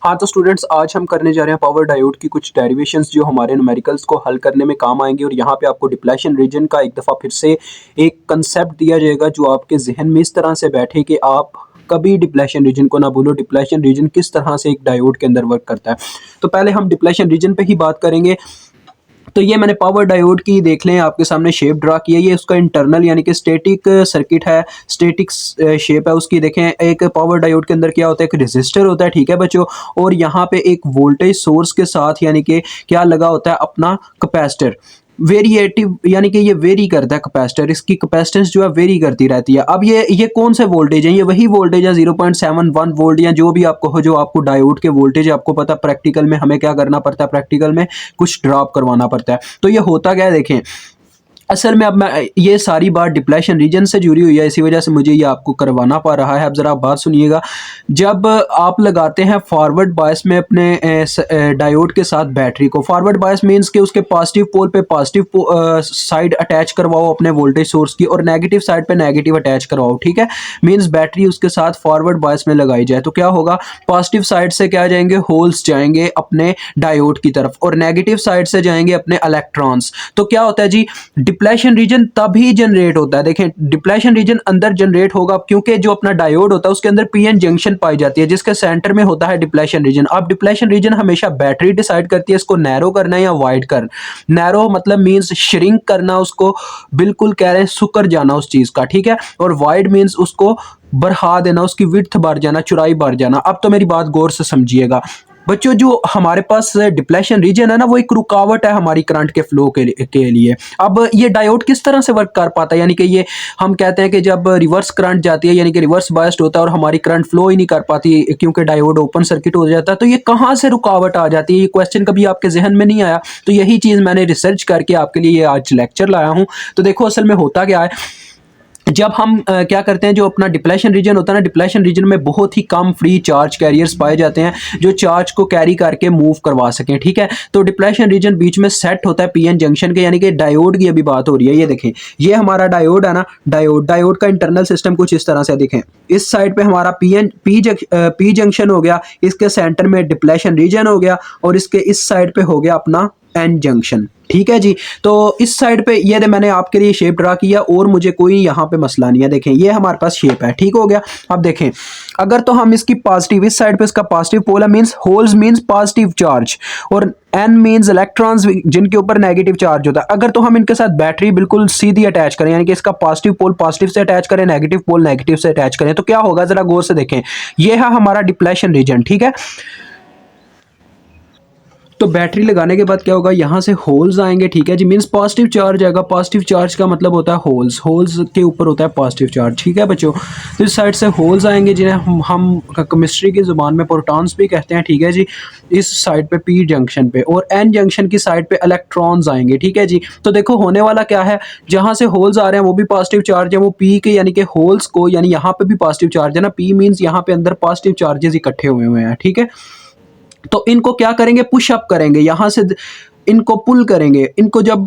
हाँ, तो स्टूडेंट्स आज हम करने जा रहे हैं पावर डायोड की कुछ डेरिवेशंस जो हमारे न्यूमेरिकल्स को हल करने में काम आएँगे और यहाँ पे आपको डिप्लेशन रीजन का एक दफ़ा फिर से एक कांसेप्ट दिया जाएगा जो आपके ज़हन में इस तरह से बैठे कि आप कभी डिप्लेशन रीजन को ना भूलो, डिप्लेशन रीजन किस तरह से एक डायोड के अंदर वर्क करता है। तो पहले हम डिप्लेशन रीजन पे ही बात करेंगे। तो ये मैंने पावर डायोड की देख लें आपके सामने शेप ड्रा की है। ये उसका इंटरनल यानी कि स्टैटिक सर्किट है, स्टैटिक शेप है उसकी। देखें एक पावर डायोड के अंदर क्या होता है, एक रेजिस्टर होता है, ठीक है बच्चों, और यहाँ पे एक वोल्टेज सोर्स के साथ यानी कि क्या लगा होता है अपना कैपेसिटर। वेरिएटिव यानी कि ये वेरी करता है कैपेसिटर, इसकी कैपेसिटेंस जो है वेरी करती रहती है। अब ये कौन से वोल्टेज है, ये वही वोल्टेज है 0.71 वोल्ट या जो भी आपको हो, जो आपको डायोड के वोल्टेज है आपको पता। प्रैक्टिकल में हमें क्या करना पड़ता है, प्रैक्टिकल में कुछ ड्रॉप करवाना पड़ता है। तो ये होता क्या है देखें, असल में अब मैं ये सारी बात डिप्लेशन रीजन से जुड़ी हुई है, इसी वजह से मुझे ये आपको करवाना पड़ रहा है। अब ज़रा आप बात सुनिएगा। जब आप लगाते हैं फॉरवर्ड बायस में अपने डायोड के साथ बैटरी को, फॉरवर्ड बायस मींस कि उसके पॉजिटिव पोल पे पॉजिटिव साइड अटैच करवाओ अपने वोल्टेज सोर्स की और नेगेटिव साइड पे नेगेटिव अटैच करवाओ, ठीक है। मींस बैटरी उसके साथ फॉरवर्ड बायस में लगाई जाए तो क्या होगा, पॉजिटिव साइड से क्या जाएंगे, होल्स जाएंगे अपने डायोड की तरफ और नेगेटिव साइड से जाएंगे अपने इलेक्ट्रॉन्स। तो क्या होता है जी, डिप्लेशन रीजन तभी जनरेट होता है। देखें डिप्लेशन रीजन अंदर जनरेट होगा क्योंकि जो अपना डायोड होता है उसके अंदर पीएन जंक्शन पाई जाती है जिसके सेंटर में होता है डिप्लेशन रीजन। अब डिप्लेशन रीजन हमेशा बैटरी डिसाइड करती है इसको नैरो करना है या वाइड करना। नैरो मतलब मींस श्रिंक करना, उसको बिल्कुल कह रहे हैं सुकर जाना उस चीज का, ठीक है। और वाइड मींस उसको बढ़ा देना, उसकी विड्थ बढ़ जाना, चौड़ाई बढ़ जाना। अब तो मेरी बात गौर से समझिएगा बच्चों, जो हमारे पास डिप्लेशन रीजन है ना, वो एक रुकावट है हमारी करंट के फ्लो के लिए। अब ये डायोड किस तरह से वर्क कर पाता है, यानी कि ये हम कहते हैं कि जब रिवर्स करंट जाती है यानी कि रिवर्स बायस्ड होता है और हमारी करंट फ्लो ही नहीं कर पाती क्योंकि डायोड ओपन सर्किट हो जाता है, तो ये कहाँ से रुकावट आ जाती है, ये क्वेश्चन कभी आपके जहन में नहीं आया। तो यही चीज़ मैंने रिसर्च करके आपके लिए ये आज लेक्चर लाया हूँ। तो देखो असल में होता क्या है, जब हम क्या करते हैं, जो अपना डिप्लेशन रीजन होता है ना, डिप्लेशन रीजन में बहुत ही कम फ्री चार्ज कैरियर्स पाए जाते हैं जो चार्ज को कैरी करके मूव करवा सकें, ठीक है। तो डिप्लेशन रीजन बीच में सेट होता है पीएन जंक्शन के, यानी कि डायोड की अभी बात हो रही है। ये देखें, ये हमारा डायोड है ना, डायोड का इंटरनल सिस्टम कुछ इस तरह से देखें। इस साइड पे हमारा पी जंक्शन हो गया, इसके सेंटर में डिप्लेशन रीजन हो गया और इसके इस साइड पे हो गया अपना एन जंक्शन, ठीक है जी। तो इस साइड पे ये मैंने आपके लिए शेप ड्रा किया और मुझे कोई यहाँ पे मसला नहीं है। देखें ये हमारे पास शेप है, ठीक हो गया। अब देखें अगर तो हम इसकी पॉजिटिव, इस साइड पे इसका पॉजिटिव पोल है, means holes means positive charge और एन मींस इलेक्ट्रॉन्स जिनके ऊपर नेगेटिव चार्ज होता है। अगर तो हम इनके साथ बैटरी बिल्कुल सीधी अटैच करें, यानी कि इसका पॉजिटिव पोल पॉजिटिव से अटैच करें, नेगेटिव पोल नेगेटिव से अटैच करें, तो क्या होगा जरा गौर से देखें। ये है हमारा डिप्लेशन रीजन, ठीक है। तो बैटरी लगाने के बाद क्या होगा, यहाँ से होल्स आएंगे, ठीक है जी। मींस पॉजिटिव चार्ज आएगा, पॉजिटिव चार्ज का मतलब होता है होल्स, होल्स के ऊपर होता है पॉजिटिव चार्ज, ठीक है बच्चों। तो इस साइड से होल्स आएंगे जिन्हें हम केमिस्ट्री की ज़ुबान में प्रोटॉन्स भी कहते हैं, ठीक है जी। इस साइड पे पी जंक्शन पे और एन जंक्शन की साइड पे इलेक्ट्रॉन्स आएंगे, ठीक है जी। तो देखो होने वाला क्या है, जहाँ से होल्स आ रहे हैं वो भी पॉजिटिव चार्ज है, वो पी के यानी कि होल्स को, यानी यहाँ पे भी पॉजिटिव चार्ज है ना, पी मीन्स यहाँ पे अंदर पॉजिटिव चार्जेस इकट्ठे हुए हैं, ठीक है। तो इनको क्या करेंगे, पुश अप करेंगे, यहां से इनको पुल करेंगे। इनको जब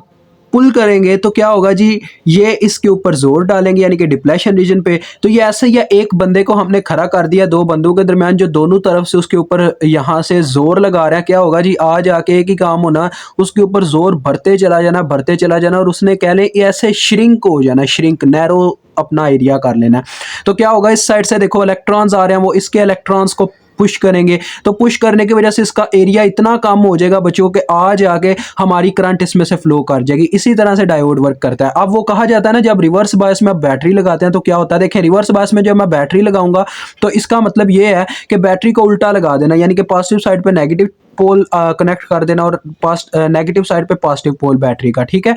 पुल करेंगे तो क्या होगा जी, ये इसके ऊपर जोर डालेंगे यानी कि डिप्लेशन रीजन पे। तो ये ऐसे ही एक बंदे को हमने खड़ा कर दिया दो बंदों के दरमियान, जो दोनों तरफ से उसके ऊपर यहां से जोर लगा रहा है। क्या होगा जी, आज आके एक ही काम होना, उसके ऊपर जोर भरते चला जाना, भरते चला जाना, और उसने कह ले ऐसे श्रिंक हो जाना, श्रिंक नैरो अपना एरिया कर लेना। तो क्या होगा, इस साइड से देखो इलेक्ट्रॉन्स आ रहे हैं, वो इसके इलेक्ट्रॉन्स को पुश करेंगे। तो पुश करने की वजह से इसका एरिया इतना कम हो जाएगा बच्चों के, आज आगे हमारी करंट इसमें से फ्लो कर जाएगी। इसी तरह से डायोड वर्क करता है। अब वो कहा जाता है ना, जब रिवर्स बायस में आप बैटरी लगाते हैं तो क्या होता है, देखें रिवर्स बायस में जब मैं बैटरी लगाऊंगा तो इसका मतलब ये है कि बैटरी को उल्टा लगा देना, यानी कि पॉजिटिव साइड पे नेगेटिव पोल कनेक्ट कर देना और नेगेटिव साइड पे पॉजिटिव पोल बैटरी का, ठीक है।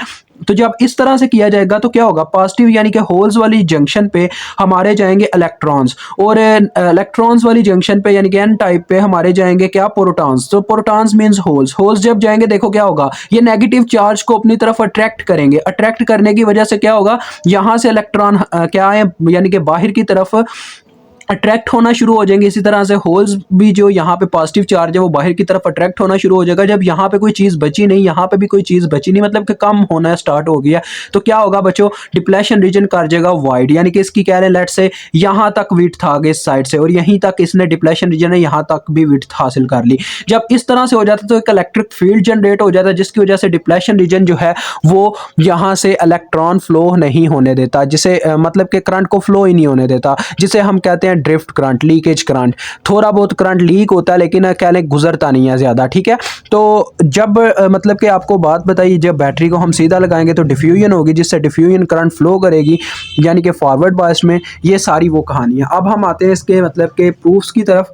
तो जब इस तरह से किया जाएगा तो क्या होगा, पॉजिटिव यानी कि होल्स वाली जंक्शन पे हमारे जाएंगे इलेक्ट्रॉन्स और इलेक्ट्रॉन्स वाली जंक्शन पे यानी कि एन टाइप पे हमारे जाएंगे क्या, प्रोटॉन्स। तो प्रोटॉन्स मींस होल्स, होल्स जब जाएंगे देखो क्या होगा, ये नेगेटिव चार्ज को अपनी तरफ अट्रैक्ट करेंगे। अट्रैक्ट करने की वजह से क्या होगा, यहां से इलेक्ट्रॉन क्या है, यानी कि बाहर की तरफ अट्रैक्ट होना शुरू हो जाएंगे। इसी तरह से होल्स भी जो यहाँ पे पॉजिटिव चार्ज है वो बाहर की तरफ अट्रैक्ट होना शुरू हो जाएगा। जब यहाँ पे कोई चीज़ बची नहीं, यहाँ पे भी कोई चीज़ बची नहीं, मतलब कि कम होना स्टार्ट हो गया, तो क्या होगा बच्चों, डिप्लेशन रीजन कर जाएगा वाइड, यानी कि इसकी कह रहे हैं लेट से यहाँ तक विड्थ आ गई इस साइड से और यहीं तक इसने डिप्लेशन रीजन है यहाँ तक भी विड्थ हासिल कर ली। जब इस तरह से हो जाता है तो एक इलेक्ट्रिक फील्ड जनरेट हो जाता है, जिसकी वजह से डिप्लेशन रीजन जो है वो यहाँ से इलेक्ट्रॉन फ्लो नहीं होने देता, जिसे मतलब कि करंट को फ्लो ही नहीं होने देता, जिसे हम कहते हैं ड्रिफ्ट करंट, लीकेज करंट। थोड़ा बहुत करंट लीक होता है लेकिन क्या लें गुजरता नहीं है ज़्यादा, ठीक है। तो जब मतलब कि आपको बात बताइए, जब बैटरी को हम सीधा लगाएंगे तो डिफ्यूजन होगी, जिससे डिफ्यूजन करंट फ्लो करेगी, यानी कि फॉरवर्ड बायस में। ये सारी वो कहानियाँ। अब हम आते हैं इसके मतलब के प्रूफ्स की तरफ।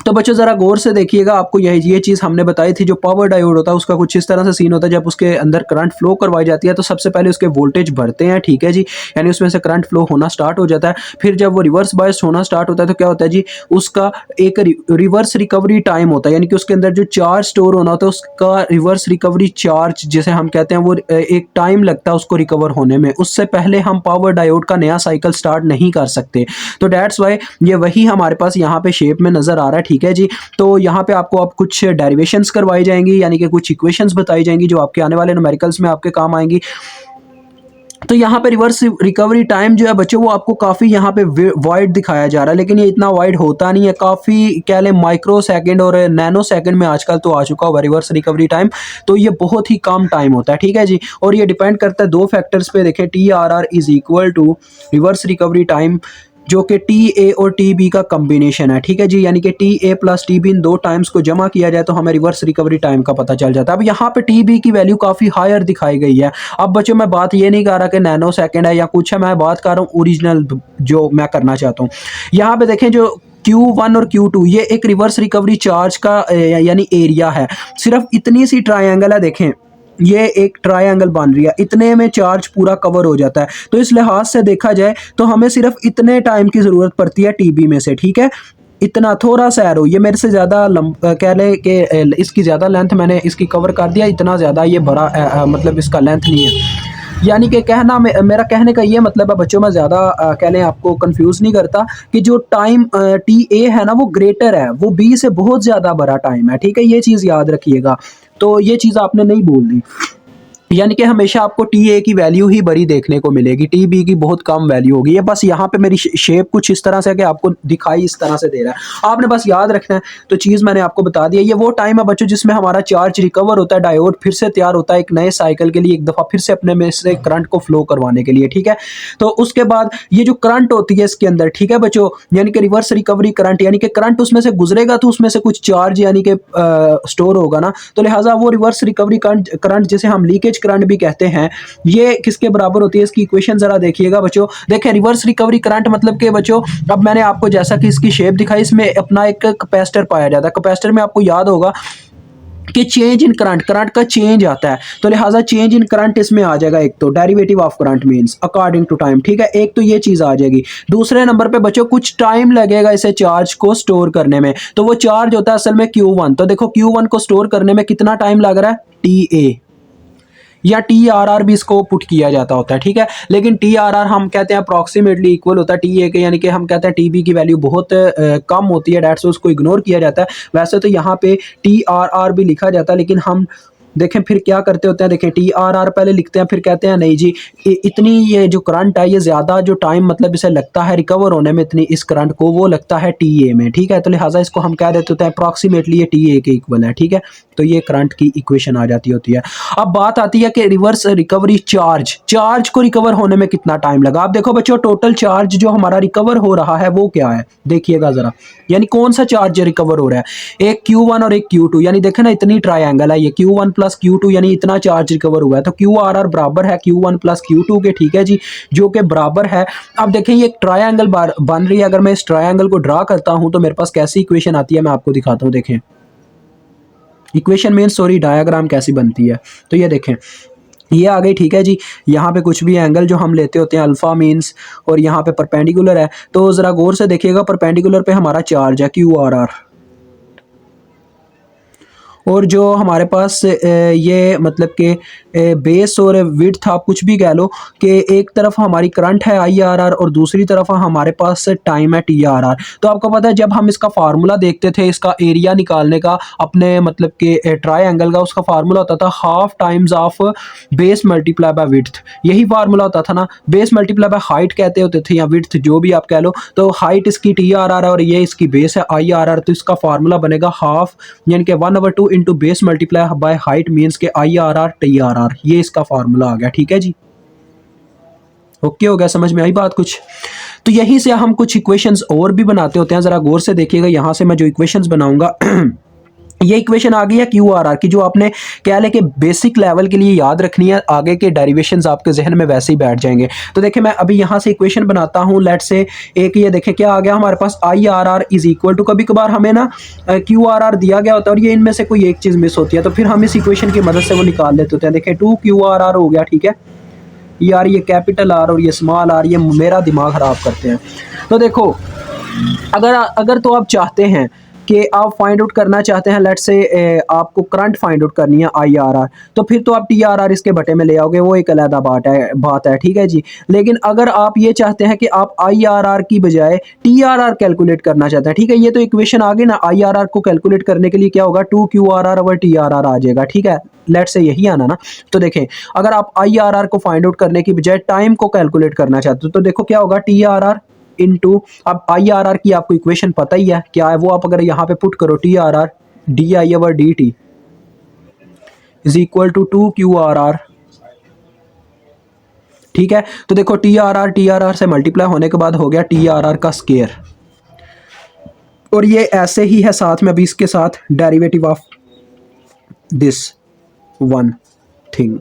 तो बच्चों ज़रा गौर से देखिएगा, आपको ये चीज़ हमने बताई थी। जो पावर डायोड होता है उसका कुछ इस तरह से सीन होता है, जब उसके अंदर करंट फ्लो करवाई जाती है तो सबसे पहले उसके वोल्टेज बढ़ते हैं, ठीक है जी, यानी उसमें से करंट फ्लो होना स्टार्ट हो जाता है। फिर जब वो रिवर्स बायस होना स्टार्ट होता है तो क्या होता है जी, उसका एक रिवर्स रिकवरी टाइम होता है, यानी कि उसके अंदर जो चार्ज स्टोर होना होता है उसका रिवर्स रिकवरी चार्ज जिसे हम कहते हैं, वो एक टाइम लगता है उसको रिकवर होने में। उससे पहले हम पावर डायोड का नया साइकिल स्टार्ट नहीं कर सकते। तो डेट्स वाई ये वही हमारे पास यहाँ पे शेप में नज़र आ रहा है, ठीक है जी। तो यहाँ पे आपको अब कुछ डेरिवेशंस करवाई जाएंगी, यानी कि कुछ इक्वेशंस बताई जाएंगी जो आपके आने वाले न्यूमेरिकल्स में आपके काम आएंगी। तो यहाँ पे रिवर्स रिकवरी टाइम जो है बच्चों वो आपको काफ़ी यहाँ पे वाइड दिखाया जा रहा है, लेकिन ये इतना वाइड होता नहीं है, काफ़ी कह लें माइक्रो सेकंड और नैनो सेकंड में आजकल तो आ चुका होगा रिवर्स रिकवरी टाइम। तो ये बहुत ही कम टाइम होता है, ठीक है जी। और ये डिपेंड करता है दो फैक्टर्स पे। देखें, TRR is equal to reverse recovery time, जो कि TA और TB का कम्बिनेशन है, ठीक है जी, यानी कि TA प्लस TB इन दो टाइम्स को जमा किया जाए तो हमें रिवर्स रिकवरी टाइम का पता चल जाता है। अब यहाँ पे TB की वैल्यू काफ़ी हायर दिखाई गई है। अब बच्चों मैं बात ये नहीं कर रहा कि नैनो सेकंड है या कुछ है, मैं बात कर रहा हूँ ओरिजिनल जो मैं करना चाहता हूँ। यहाँ पे देखें, जो Q1 और Q2 ये एक रिवर्स रिकवरी चार्ज का यानी एरिया है। सिर्फ इतनी सी ट्रायंगल है, देखें ये एक ट्रायंगल बन रही है, इतने में चार्ज पूरा कवर हो जाता है। तो इस लिहाज से देखा जाए तो हमें सिर्फ इतने टाइम की ज़रूरत पड़ती है TB में से, ठीक है। इतना थोड़ा सा एरो, ये मेरे से ज़्यादा कह लें कि इसकी ज़्यादा लेंथ मैंने इसकी कवर कर दिया, इतना ज़्यादा ये बड़ा मतलब इसका लेंथ नहीं है। यानी कि कहना मेरा कहने का ये मतलब है बच्चों, मैं ज़्यादा कह लें आपको कंफ्यूज नहीं करता कि जो टाइम TA है ना वो ग्रेटर है, वो B से बहुत ज़्यादा बड़ा टाइम है, ठीक है। ये चीज़ याद रखिएगा। तो ये चीज़ आपने नहीं बोलनी, यानी कि हमेशा आपको TA की वैल्यू ही बड़ी देखने को मिलेगी, TB की बहुत कम वैल्यू होगी। ये बस यहाँ पे मेरी शेप कुछ इस तरह से है कि आपको दिखाई इस तरह से दे रहा है, आपने बस याद रखना है। तो चीज़ मैंने आपको बता दी है। ये वो टाइम है बच्चों जिसमें हमारा चार्ज रिकवर होता है, डायोड फिर से तैयार होता है एक नए साइकिल के लिए, एक दफ़ा फिर से अपने में से करंट को फ्लो करवाने के लिए, ठीक है। तो उसके बाद ये जो करंट होती है इसके अंदर, ठीक है बच्चों, यानी कि रिवर्स रिकवरी करंट, यानी कि करंट उसमें से गुजरेगा तो उसमें से कुछ चार्ज यानी कि स्टोर होगा ना, तो लिहाजा वो रिवर्स रिकवरी करंट जिसे हम लीकेज करंट भी कहते हैं, ये किसके बराबर होती है। इसकी इक्वेशन जरा देखिएगा बच्चों। देखें, रिवर्स रिकवरी करंट मतलब कि बच्चों, अब मैंने आपको जैसा कि इसकी शेप दिखाई, इसमें अपना एक कैपेसिटर पाया जाता है। कैपेसिटर में आपको याद होगा कि चेंज इन करंट, करंट का चेंज आता है, तो लिहाजा चेंज इन करंट इसमें आ जाएगा। एक तो derivative of current means according to time, ठीक है, एक तो ये चीज़ आ जाएगी। दूसरे नंबर पे बच्चों कुछ टाइम लगेगा इसे चार्ज को स्टोर करने में, तो वो चार्ज होता है असल में Q1। तो देखो Q1 को स्टोर करने में कितना टाइम लग रहा है, TA या TRR भी इसको पुट किया जाता होता है, ठीक है। लेकिन TRR हम कहते हैं अप्रॉक्सीमेटली इक्वल होता है TA के, यानी कि हम कहते हैं TB की वैल्यू बहुत कम होती है, डेट्स उसको इग्नोर किया जाता है। वैसे तो यहाँ पे TRR भी लिखा जाता है, लेकिन हम देखें फिर क्या करते होते हैं। देखें, TRR पहले लिखते हैं, फिर कहते हैं नहीं जी इतनी ये जो करंट है ये ज़्यादा जो टाइम मतलब इसे लगता है रिकवर होने में, इतनी इस करंट को वो लगता है TA में, ठीक है। तो लिहाजा इसको हम कह देते होते हैं अप्रॉक्सीमेटली ये TA के इक्वल है, ठीक है। तो ये करंट की इक्वेशन आ जाती होती है। अब बात आती है कि रिवर्स रिकवरी चार्ज, चार्ज को रिकवर होने में कितना टाइम लगा। आप देखो बच्चों, टोटल चार्ज जो हमारा रिकवर हो रहा है वो क्या है, देखिएगा ज़रा, यानी कौन सा चार्ज रिकवर हो रहा है। एक Q1 और एक Q2, यानी देखें ना इतनी ट्रायंगल है ये Q1 प्लस Q2, यानी इतना चार्ज रिकवर हुआ है। तो QRR बराबर है Q1 प्लस Q2 के, ठीक है जी, जो कि बराबर है। अब देखें ये एक ट्रायंगल बन रही है, अगर मैं इस ट्रायंगल को ड्रा करता हूं तो मेरे पास कैसी इक्वेशन आती है मैं आपको दिखाता हूं। देखें इक्वेशन मीन्स सॉरी डायग्राम कैसी बनती है। तो ये देखें ये आ गई, ठीक है जी। यहाँ पे कुछ भी एंगल जो हम लेते होते हैं अल्फा मीन्स, और यहाँ पे परपेंडिकुलर है, तो ज़रा गौर से देखिएगा, परपेंडिकुलर पे हमारा चार्ज है QRR, और जो हमारे पास ये मतलब कि बेस और विड्थ आप कुछ भी कह लो कि एक तरफ हमारी करंट है IRR और दूसरी तरफ हमारे पास टाइम है TRR। तो आपको पता है जब हम इसका फार्मूला देखते थे इसका एरिया निकालने का अपने मतलब कि ट्रायंगल का, उसका फार्मूला होता था half times of base multiply by width. यही फार्मूला होता था ना, बेस मल्टीप्लाई बाय हाइट कहते होते थे या विड्थ जो भी आप कह लो। तो हाइट इसकी TRR है और ये इसकी बेस है IRR। तो इसका फार्मूला बनेगा हाफ यानी कि 1/2 into base multiply by height means के IRR TRR। ये इसका फार्मूला आ गया। ठीक है जी, ओके हो गया, समझ में आई बात कुछ। तो यहीं से हम कुछ इक्वेशंस और भी बनाते होते हैं, जरा गौर से देखिएगा। यहां से मैं जो इक्वेशंस बनाऊंगा ये इक्वेशन आ गई है QRR की, जो आपने क्या ले के बेसिक लेवल के लिए याद रखनी है, आगे के डेरिवेशंस आपके जहन में वैसे ही बैठ जाएंगे। तो देखिए मैं अभी यहां से इक्वेशन बनाता हूं। लेट्स से एक ये देखें क्या आ गया हमारे पास, IRR इज इक्वल टू, कभी कभार हमें ना QRR दिया गया होता है और ये इनमें से कोई एक चीज मिस होती है, तो फिर हम इस इक्वेशन की मदद से वो निकाल लेते होते हैं। देखिए 2QRR हो गया। ठीक है यार, ये कैपिटल R और ये स्मॉल r, ये मेरा दिमाग खराब करते हैं। तो देखो अगर तो आप चाहते हैं कि आप फाइंड आउट करना चाहते हैं, लेट्स से आपको करंट फाइंड आउट करनी है IRR, तो फिर तो आप TRR इसके बटे में ले आओगे, वो एक अलग बात है। ठीक है जी, लेकिन अगर आप ये चाहते हैं कि आप IRR की बजाय TRR कैलकुलेट करना चाहते हैं, ठीक है, ये तो इक्वेशन आ गई ना। IRR को कैलकुलेट करने के लिए क्या होगा, 2QRR ओवर TRR आ जाएगा। ठीक है, लेट्स से यही आना ना। तो देखें अगर आप IRR को फाइंड आउट करने की बजाय टाइम को कैलकुलेट करना चाहते हो तो देखो क्या होगा, TRR इनटू, अब IRR की आपको इक्वेशन पता ही है क्या है वो, आप अगर यहाँ पे पुट करो TRR DI over DT is equal to 2QRR। ठीक है, तो देखो TRR से मल्टीप्लाई होने के बाद हो गया TRR का स्क्वायर, और ये ऐसे ही है साथ में अभी इसके साथ derivative of this one thing.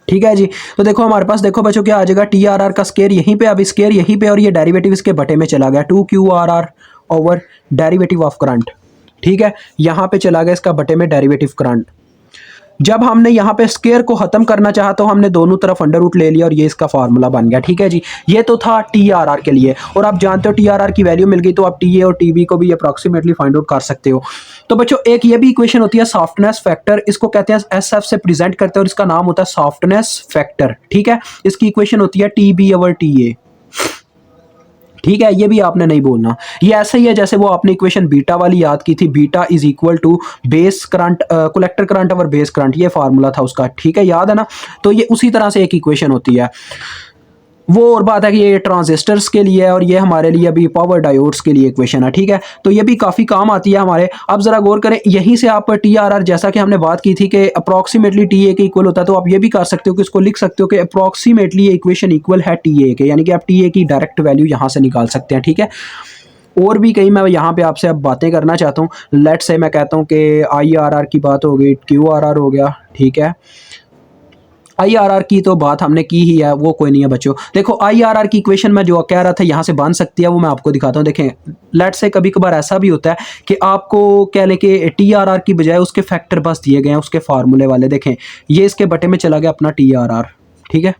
ठीक है जी, तो देखो हमारे पास देखो बच्चों क्या आ जाएगा, TRR का स्क्वायर यहीं पे, अब स्क्वायर यहीं पे और ये डेरिवेटिव इसके बटे में चला गया, 2QRR over derivative of current. ठीक है, यहां पे चला गया इसका बटे में डेरिवेटिव करंट। जब हमने यहाँ पे स्क्वायर को खत्म करना चाहा तो हमने दोनों तरफ अंडर रूट ले लिया और ये इसका फार्मूला बन गया। ठीक है जी, ये तो था TRR के लिए, और आप जानते हो TRR की वैल्यू मिल गई तो आप TA और TB को भी अप्रॉक्सीमेटली फाइंड आउट कर सकते हो। तो बच्चों एक ये भी इक्वेशन होती है सॉफ्टनेस फैक्टर, इसको कहते हैं SF से प्रेजेंट करते हैं और इसका नाम होता है सॉफ्टनेस फैक्टर। ठीक है, इसकी इक्वेशन होती है TB ओवर TA। ठीक है, ये भी आपने नहीं बोलना, ये ऐसा ही है जैसे वो आपने इक्वेशन बीटा वाली याद की थी, beta is equal to base current collector current over base current, ये फार्मूला था उसका। ठीक है, याद है ना। तो ये उसी तरह से एक इक्वेशन होती है। वो और बात है कि ये ट्रांजिस्टर्स के लिए है और ये हमारे लिए अभी पावर डायोड्स के लिए इक्वेशन है। ठीक है, तो ये भी काफ़ी काम आती है हमारे। अब जरा गौर करें, यहीं से आप TRR जैसा कि हमने बात की थी कि अप्रॉक्सीमेटली TA के इक्वल होता है, तो आप ये भी कर सकते हो कि इसको लिख सकते हो कि अप्रॉक्सीमेटली ये इक्वेशन इक्वल है TA के, यानी कि आप TA की डायरेक्ट वैल्यू यहाँ से निकाल सकते हैं। ठीक है, और भी कई मैं यहाँ पे आपसे अब बातें करना चाहता हूँ। लेट्स से मैं कहता हूँ कि IRR की बात हो गई, QRR हो गया। ठीक है, IRR की तो बात हमने की ही है, वो कोई नहीं है बच्चों। देखो IRR की इक्वेशन में जो कह रहा था यहाँ से बन सकती है, वो मैं आपको दिखाता हूँ। देखें, लेट्स से कभी कभार ऐसा भी होता है कि आपको कह लें कि TRR की बजाय उसके फैक्टर बस दिए गए हैं उसके फार्मूले वाले। देखें ये इसके बटे में चला गया अपना TRR। ठीक है,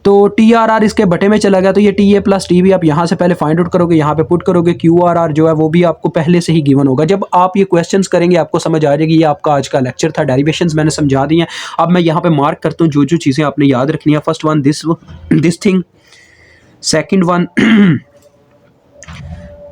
तो TRR इसके बटे में चला गया, तो ये TA प्लस TB आप यहाँ से पहले फाइंड आउट करोगे, यहाँ पे पुट करोगे, QRR जो है वो भी आपको पहले से ही गिवन होगा। जब आप ये क्वेश्चंस करेंगे आपको समझ आ जाएगी। ये आपका आज का लेक्चर था, डेरिवेशंस मैंने समझा दी हैं। अब मैं यहाँ पे मार्क करता हूँ जो जो चीज़ें आपने याद रखनी है। First one this thing, second one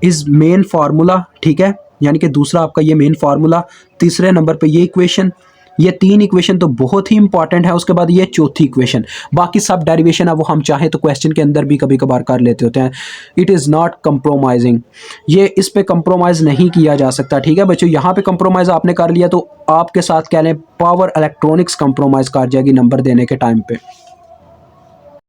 is main formula. ठीक है, यानी कि दूसरा आपका ये मेन फार्मूला, तीसरे नंबर पे ये इक्वेशन, ये तीन इक्वेशन तो बहुत ही इंपॉर्टेंट है। उसके बाद ये चौथी इक्वेशन, बाकी सब डेरिवेशन है वो हम चाहें तो क्वेश्चन के अंदर भी कभी कभार कर लेते होते हैं। इट इज़ नॉट कंप्रोमाइजिंग, ये इस पे कंप्रोमाइज़ नहीं किया जा सकता। ठीक है बच्चों, यहाँ पे कंप्रोमाइज़ आपने कर लिया तो आपके साथ कह लें पावर इलेक्ट्रॉनिक्स कंप्रोमाइज़ कर जाएगी नंबर देने के टाइम पे।